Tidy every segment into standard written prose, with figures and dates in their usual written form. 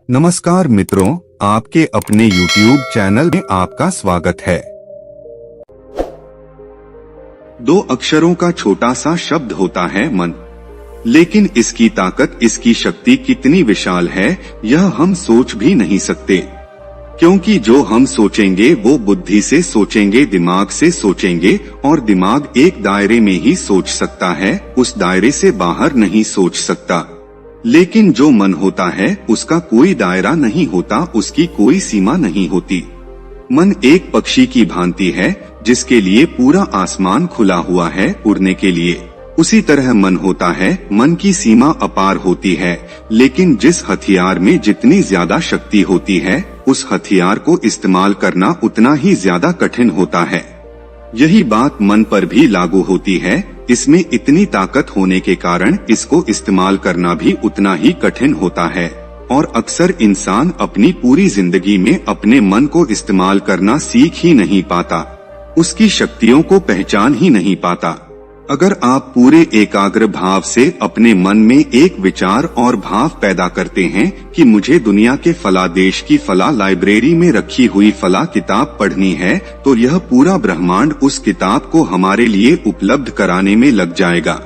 नमस्कार मित्रों, आपके अपने YouTube चैनल में आपका स्वागत है। 2 अक्षरों का छोटा सा शब्द होता है मन, लेकिन इसकी ताकत, इसकी शक्ति कितनी विशाल है यह हम सोच भी नहीं सकते। क्योंकि जो हम सोचेंगे वो बुद्धि से सोचेंगे, दिमाग से सोचेंगे, और दिमाग एक दायरे में ही सोच सकता है, उस दायरे से बाहर नहीं सोच सकता। लेकिन जो मन होता है उसका कोई दायरा नहीं होता, उसकी कोई सीमा नहीं होती। मन एक पक्षी की भांति है जिसके लिए पूरा आसमान खुला हुआ है उड़ने के लिए। उसी तरह मन होता है, मन की सीमा अपार होती है, लेकिन जिस हथियार में जितनी ज्यादा शक्ति होती है उस हथियार को इस्तेमाल करना उतना ही ज्यादा कठिन होता है। यही बात मन पर भी लागू होती है। इसमें इतनी ताकत होने के कारण इसको इस्तेमाल करना भी उतना ही कठिन होता है, और अक्सर इंसान अपनी पूरी जिंदगी में अपने मन को इस्तेमाल करना सीख ही नहीं पाता, उसकी शक्तियों को पहचान ही नहीं पाता। अगर आप पूरे एकाग्र भाव से अपने मन में एक विचार और भाव पैदा करते हैं कि मुझे दुनिया के फला देश की फला लाइब्रेरी में रखी हुई फला किताब पढ़नी है, तो यह पूरा ब्रह्मांड उस किताब को हमारे लिए उपलब्ध कराने में लग जाएगा।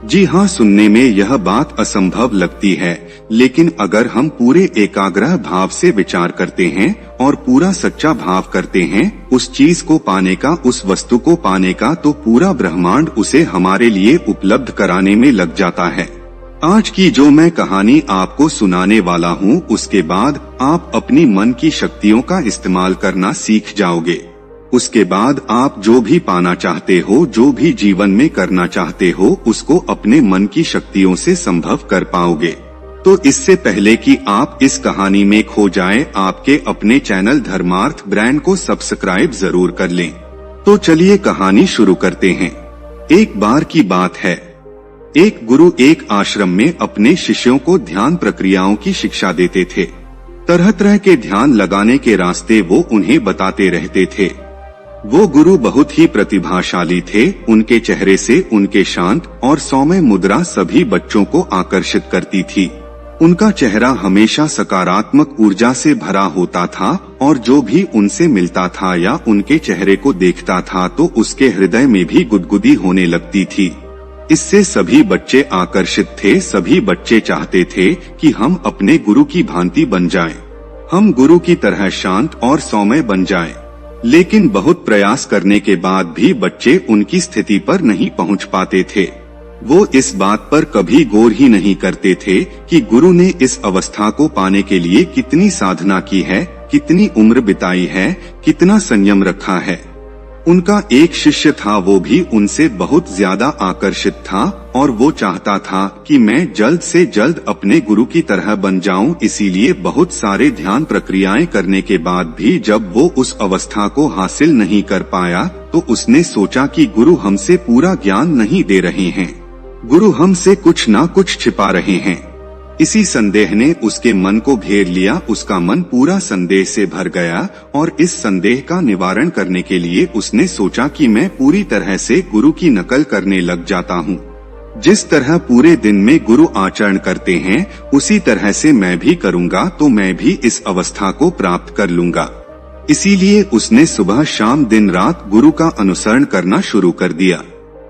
जी हाँ, सुनने में यह बात असंभव लगती है, लेकिन अगर हम पूरे एकाग्र भाव से विचार करते हैं और पूरा सच्चा भाव करते हैं उस चीज को पाने का, उस वस्तु को पाने का, तो पूरा ब्रह्मांड उसे हमारे लिए उपलब्ध कराने में लग जाता है। आज की जो मैं कहानी आपको सुनाने वाला हूँ, उसके बाद आप अपनी मन की शक्तियों का इस्तेमाल करना सीख जाओगे। उसके बाद आप जो भी पाना चाहते हो, जो भी जीवन में करना चाहते हो, उसको अपने मन की शक्तियों से संभव कर पाओगे। तो इससे पहले कि आप इस कहानी में खो जाएं, आपके अपने चैनल धर्मार्थ ब्रांड को सब्सक्राइब जरूर कर लें। तो चलिए कहानी शुरू करते हैं। एक बार की बात है, एक गुरु एक आश्रम में अपने शिष्यों को ध्यान प्रक्रियाओं की शिक्षा देते थे। तरह तरह के ध्यान लगाने के रास्ते वो उन्हें बताते रहते थे। वो गुरु बहुत ही प्रतिभाशाली थे। उनके चेहरे से उनके शांत और सौम्य मुद्रा सभी बच्चों को आकर्षित करती थी। उनका चेहरा हमेशा सकारात्मक ऊर्जा से भरा होता था, और जो भी उनसे मिलता था या उनके चेहरे को देखता था तो उसके हृदय में भी गुदगुदी होने लगती थी। इससे सभी बच्चे आकर्षित थे। सभी बच्चे चाहते थे कि हम अपने गुरु की भांति बन जाएं, हम गुरु की तरह शांत और सौम्य बन जाएं। लेकिन बहुत प्रयास करने के बाद भी बच्चे उनकी स्थिति पर नहीं पहुंच पाते थे। वो इस बात पर कभी गौर ही नहीं करते थे कि गुरु ने इस अवस्था को पाने के लिए कितनी साधना की है, कितनी उम्र बिताई है, कितना संयम रखा है। उनका एक शिष्य था, वो भी उनसे बहुत ज्यादा आकर्षित था और वो चाहता था कि मैं जल्द से जल्द अपने गुरु की तरह बन जाऊं। इसीलिए बहुत सारे ध्यान प्रक्रियाएं करने के बाद भी जब वो उस अवस्था को हासिल नहीं कर पाया तो उसने सोचा कि गुरु हमसे पूरा ज्ञान नहीं दे रहे हैं, गुरु हमसे कुछ ना कुछ छिपा रहे हैं। इसी संदेह ने उसके मन को घेर लिया। उसका मन पूरा संदेह से भर गया और इस संदेह का निवारण करने के लिए उसने सोचा कि मैं पूरी तरह से गुरु की नकल करने लग जाता हूँ। जिस तरह पूरे दिन में गुरु आचरण करते हैं उसी तरह से मैं भी करूँगा तो मैं भी इस अवस्था को प्राप्त कर लूँगा। इसीलिए उसने सुबह शाम दिन रात गुरु का अनुसरण करना शुरू कर दिया।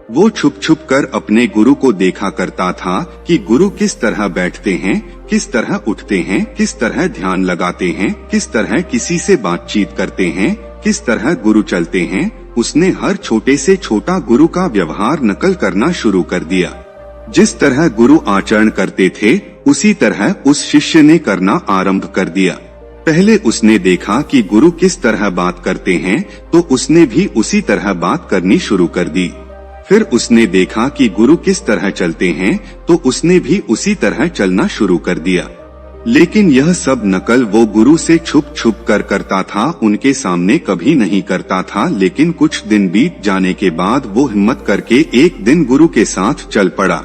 वो छुप छुप कर अपने गुरु को देखा करता था कि गुरु किस तरह बैठते हैं, किस तरह उठते हैं, किस तरह ध्यान लगाते हैं, किस तरह किसी से बातचीत करते हैं, किस तरह गुरु चलते हैं। उसने हर छोटे से छोटा गुरु का व्यवहार नकल करना शुरू कर दिया। जिस तरह गुरु आचरण करते थे उसी तरह उस शिष्य ने करना आरंभ कर दिया। पहले उसने देखा कि गुरु किस तरह बात करते हैं तो उसने भी उसी तरह बात करनी शुरू कर दी। फिर उसने देखा कि गुरु किस तरह चलते हैं तो उसने भी उसी तरह चलना शुरू कर दिया। लेकिन यह सब नकल वो गुरु से छुप छुप कर करता था, उनके सामने कभी नहीं करता था। लेकिन कुछ दिन बीत जाने के बाद वो हिम्मत करके एक दिन गुरु के साथ चल पड़ा।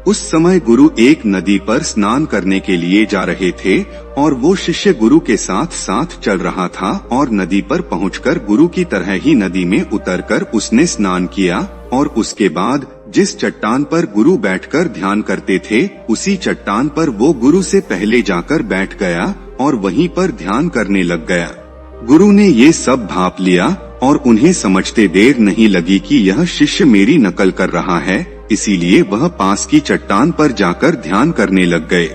उस समय गुरु एक नदी पर स्नान करने के लिए जा रहे थे और वो शिष्य गुरु के साथ साथ चल रहा था, और नदी पर पहुंचकर गुरु की तरह ही नदी में उतरकर उसने स्नान किया और उसके बाद जिस चट्टान पर गुरु बैठकर ध्यान करते थे, उसी चट्टान पर वो गुरु से पहले जाकर बैठ गया और वहीं पर ध्यान करने लग गया। गुरु ने ये सब भांप लिया और उन्हें समझते देर नहीं लगी कि यह शिष्य मेरी नकल कर रहा है, इसीलिए वह पास की चट्टान पर जाकर ध्यान करने लग गए।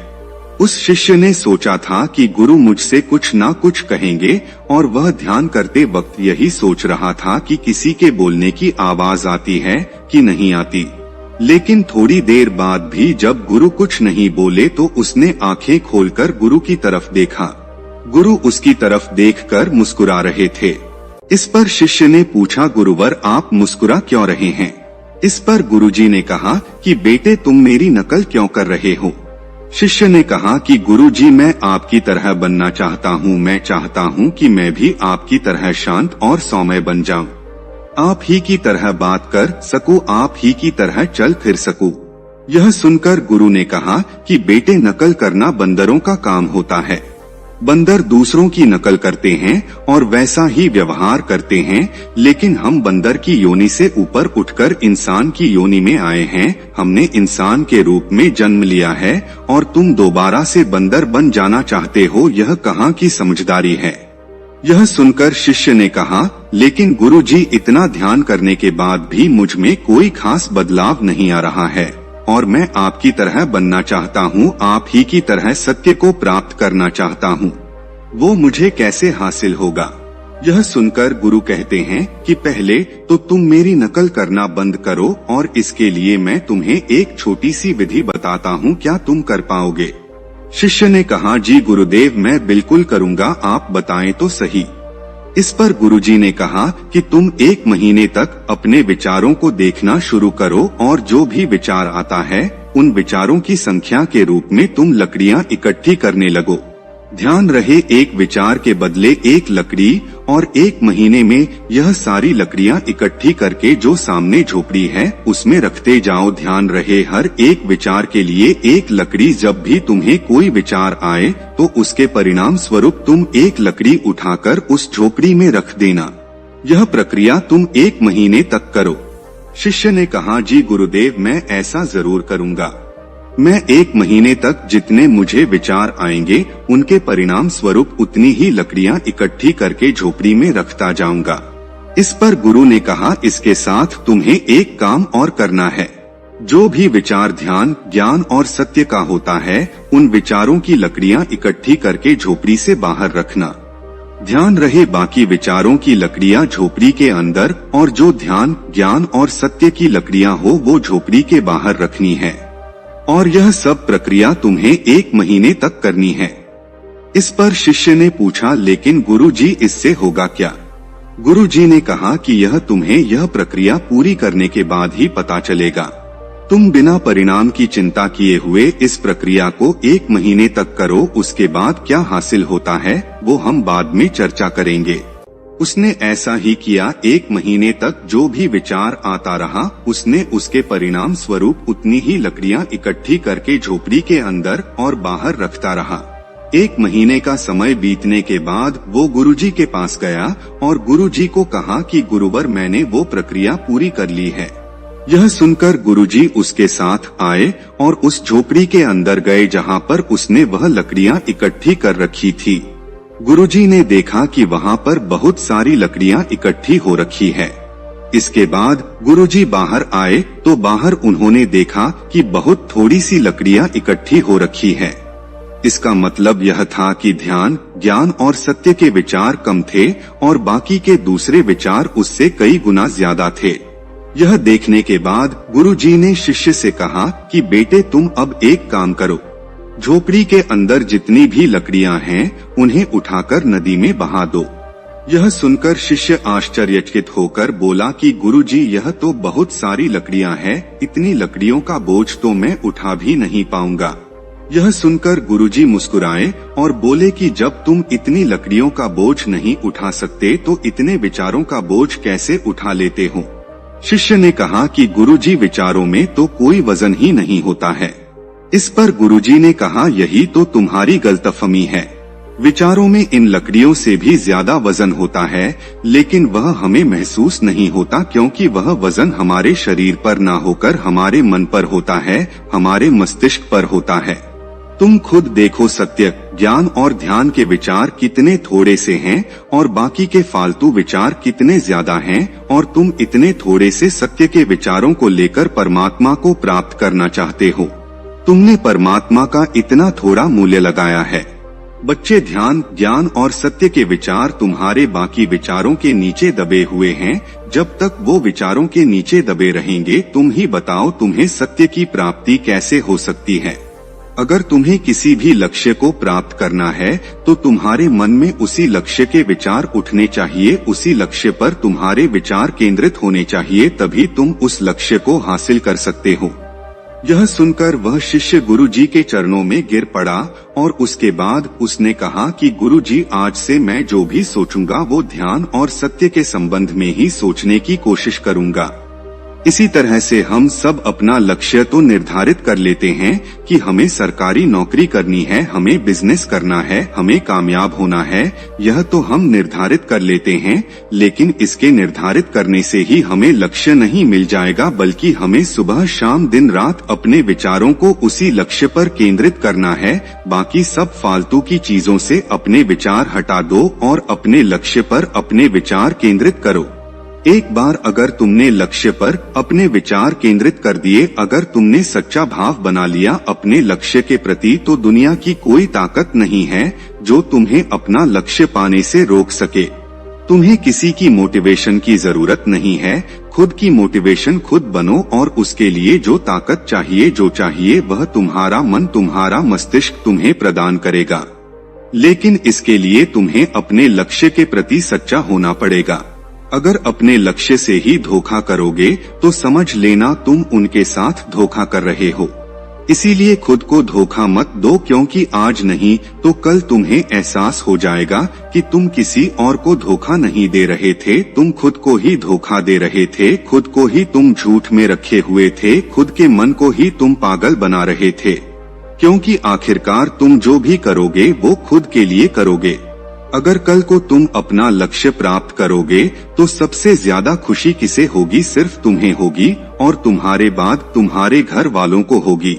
उस शिष्य ने सोचा था कि गुरु मुझसे कुछ ना कुछ कहेंगे और वह ध्यान करते वक्त यही सोच रहा था कि किसी के बोलने की आवाज आती है कि नहीं आती। लेकिन थोड़ी देर बाद भी जब गुरु कुछ नहीं बोले तो उसने आंखें खोलकर गुरु की तरफ देखा। गुरु उसकी तरफ देखकर मुस्कुरा रहे थे। इस पर शिष्य ने पूछा, गुरुवर आप मुस्कुरा क्यों रहे हैं? इस पर गुरुजी ने कहा कि बेटे तुम मेरी नकल क्यों कर रहे हो? शिष्य ने कहा कि गुरुजी मैं आपकी तरह बनना चाहता हूँ, मैं चाहता हूँ कि मैं भी आपकी तरह शांत और सौम्य बन जाऊं, आप ही की तरह बात कर सकूं, आप ही की तरह चल फिर सकूं। यह सुनकर गुरु ने कहा कि बेटे नकल करना बंदरों का काम होता है। बंदर दूसरों की नकल करते हैं और वैसा ही व्यवहार करते हैं, लेकिन हम बंदर की योनि से ऊपर उठकर इंसान की योनि में आए हैं। हमने इंसान के रूप में जन्म लिया है और तुम दोबारा से बंदर बन जाना चाहते हो, यह कहाँ की समझदारी है? यह सुनकर शिष्य ने कहा, लेकिन गुरुजी इतना ध्यान करने के बाद भी मुझ में कोई खास बदलाव नहीं आ रहा है और मैं आपकी तरह बनना चाहता हूँ, आप ही की तरह सत्य को प्राप्त करना चाहता हूँ, वो मुझे कैसे हासिल होगा? यह सुनकर गुरु कहते हैं कि पहले तो तुम मेरी नकल करना बंद करो और इसके लिए मैं तुम्हें एक छोटी सी विधि बताता हूँ, क्या तुम कर पाओगे? शिष्य ने कहा, जी गुरुदेव मैं बिल्कुल करूँगा, आप बताएं तो सही। इस पर गुरुजी ने कहा कि तुम 1 महीने तक अपने विचारों को देखना शुरू करो और जो भी विचार आता है उन विचारों की संख्या के रूप में तुम लकड़ियां इकट्ठी करने लगो। ध्यान रहे, एक विचार के बदले एक लकड़ी, और 1 महीने में यह सारी लकड़ियां इकट्ठी करके जो सामने झोपड़ी है उसमें रखते जाओ। ध्यान रहे, हर एक विचार के लिए एक लकड़ी। जब भी तुम्हें कोई विचार आए तो उसके परिणाम स्वरूप तुम एक लकड़ी उठाकर उस झोपड़ी में रख देना। यह प्रक्रिया तुम 1 महीने तक करो। शिष्य ने कहा, जी गुरुदेव मैं ऐसा जरूर करूँगा। मैं 1 महीने तक जितने मुझे विचार आएंगे उनके परिणाम स्वरूप उतनी ही लकड़ियां इकट्ठी करके झोपड़ी में रखता जाऊंगा। इस पर गुरु ने कहा, इसके साथ तुम्हें एक काम और करना है। जो भी विचार ध्यान, ज्ञान और सत्य का होता है उन विचारों की लकड़ियां इकट्ठी करके झोपड़ी से बाहर रखना। ध्यान रहे, बाकी विचारों की लकड़ियां झोपड़ी के अंदर और जो ध्यान, ज्ञान और सत्य की लकड़ियां हो वो झोपड़ी के बाहर रखनी है। और यह सब प्रक्रिया तुम्हें 1 महीने तक करनी है। इस पर शिष्य ने पूछा, लेकिन गुरुजी इससे होगा क्या? गुरुजी ने कहा कि यह तुम्हें यह प्रक्रिया पूरी करने के बाद ही पता चलेगा। तुम बिना परिणाम की चिंता किए हुए इस प्रक्रिया को 1 महीने तक करो, उसके बाद क्या हासिल होता है वो हम बाद में चर्चा करेंगे। उसने ऐसा ही किया। 1 महीने तक जो भी विचार आता रहा उसने उसके परिणाम स्वरूप उतनी ही लकड़ियां इकट्ठी करके झोपड़ी के अंदर और बाहर रखता रहा। 1 महीने का समय बीतने के बाद वो गुरुजी के पास गया और गुरुजी को कहा कि गुरुवर मैंने वो प्रक्रिया पूरी कर ली है। यह सुनकर गुरुजी उसके साथ आए और उस झोपड़ी के अंदर गए जहाँ पर उसने वह लकड़ियां इकट्ठी कर रखी थी। गुरुजी ने देखा कि वहाँ पर बहुत सारी लकड़ियां इकट्ठी हो रखी है। इसके बाद गुरुजी बाहर आए तो बाहर उन्होंने देखा कि बहुत थोड़ी सी लकड़ियां इकट्ठी हो रखी है। इसका मतलब यह था कि ध्यान, ज्ञान और सत्य के विचार कम थे और बाकी के दूसरे विचार उससे कई गुना ज्यादा थे। यह देखने के बाद गुरुजी ने शिष्य से कहा कि बेटे तुम अब एक काम करो, झोपड़ी के अंदर जितनी भी लकड़ियां हैं उन्हें उठाकर नदी में बहा दो। यह सुनकर शिष्य आश्चर्यचकित होकर बोला कि गुरुजी यह तो बहुत सारी लकड़ियां हैं, इतनी लकड़ियों का बोझ तो मैं उठा भी नहीं पाऊंगा। यह सुनकर गुरुजी मुस्कुराए और बोले कि जब तुम इतनी लकड़ियों का बोझ नहीं उठा सकते तो इतने विचारों का बोझ कैसे उठा लेते हो? शिष्य ने कहा कि गुरुजी विचारों में तो कोई वजन ही नहीं होता है। इस पर गुरुजी ने कहा, यही तो तुम्हारी गलतफहमी है। विचारों में इन लकड़ियों से भी ज्यादा वजन होता है, लेकिन वह हमें महसूस नहीं होता क्योंकि वह वजन हमारे शरीर पर ना होकर हमारे मन पर होता है, हमारे मस्तिष्क पर होता है। तुम खुद देखो, सत्य, ज्ञान और ध्यान के विचार कितने थोड़े से हैं और बाकी के फालतू विचार कितने ज्यादा हैं, और तुम इतने थोड़े से सत्य के विचारों को लेकर परमात्मा को प्राप्त करना चाहते हो। तुमने परमात्मा का इतना थोड़ा मूल्य लगाया है। बच्चे, ध्यान, ज्ञान और सत्य के विचार तुम्हारे बाकी विचारों के नीचे दबे हुए हैं। जब तक वो विचारों के नीचे दबे रहेंगे, तुम ही बताओ तुम्हें सत्य की प्राप्ति कैसे हो सकती है। अगर तुम्हें किसी भी लक्ष्य को प्राप्त करना है तो तुम्हारे मन में उसी लक्ष्य के विचार उठने चाहिए, उसी लक्ष्य पर तुम्हारे विचार केंद्रित होने चाहिए, तभी तुम उस लक्ष्य को हासिल कर सकते हो। यह सुनकर वह शिष्य गुरुजी के चरणों में गिर पड़ा और उसके बाद उसने कहा कि गुरुजी, आज से मैं जो भी सोचूंगा वो ध्यान और सत्य के संबंध में ही सोचने की कोशिश करूंगा। इसी तरह से हम सब अपना लक्ष्य तो निर्धारित कर लेते हैं कि हमें सरकारी नौकरी करनी है, हमें बिजनेस करना है, हमें कामयाब होना है, यह तो हम निर्धारित कर लेते हैं। लेकिन इसके निर्धारित करने से ही हमें लक्ष्य नहीं मिल जाएगा, बल्कि हमें सुबह शाम दिन रात अपने विचारों को उसी लक्ष्य पर केंद्रित करना है। बाकी सब फालतू की चीजों से अपने विचार हटा दो और अपने लक्ष्य पर अपने विचार केंद्रित करो। एक बार अगर तुमने लक्ष्य पर अपने विचार केंद्रित कर दिए, अगर तुमने सच्चा भाव बना लिया अपने लक्ष्य के प्रति, तो दुनिया की कोई ताकत नहीं है जो तुम्हें अपना लक्ष्य पाने से रोक सके। तुम्हें किसी की मोटिवेशन की जरूरत नहीं है, खुद की मोटिवेशन खुद बनो और उसके लिए जो ताकत चाहिए, जो चाहिए, वह तुम्हारा मन, तुम्हारा मस्तिष्क तुम्हें प्रदान करेगा। लेकिन इसके लिए तुम्हें अपने लक्ष्य के प्रति सच्चा होना पड़ेगा। अगर अपने लक्ष्य से ही धोखा करोगे तो समझ लेना तुम उनके साथ धोखा कर रहे हो। इसीलिए खुद को धोखा मत दो, क्योंकि आज नहीं तो कल तुम्हें एहसास हो जाएगा कि तुम किसी और को धोखा नहीं दे रहे थे, तुम खुद को ही धोखा दे रहे थे, खुद को ही तुम झूठ में रखे हुए थे, खुद के मन को ही तुम पागल बना रहे थे। क्योंकि आखिरकार तुम जो भी करोगे वो खुद के लिए करोगे। अगर कल को तुम अपना लक्ष्य प्राप्त करोगे तो सबसे ज्यादा खुशी किसे होगी? सिर्फ तुम्हें होगी और तुम्हारे बाद तुम्हारे घर वालों को होगी।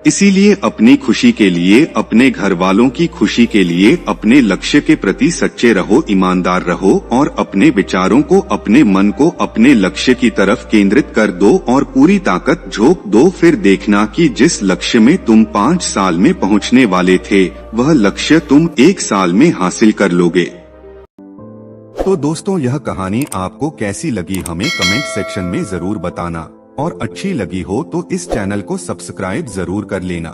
इसीलिए अपनी खुशी के लिए, अपने घर वालों की खुशी के लिए अपने लक्ष्य के प्रति सच्चे रहो, ईमानदार रहो और अपने विचारों को, अपने मन को अपने लक्ष्य की तरफ केंद्रित कर दो और पूरी ताकत झोंक दो। फिर देखना कि जिस लक्ष्य में तुम 5 साल में पहुंचने वाले थे, वह लक्ष्य तुम 1 साल में हासिल कर लोगे। तो दोस्तों, यह कहानी आपको कैसी लगी हमें कमेंट सेक्शन में जरूर बताना, और अच्छी लगी हो तो इस चैनल को सब्सक्राइब जरूर कर लेना।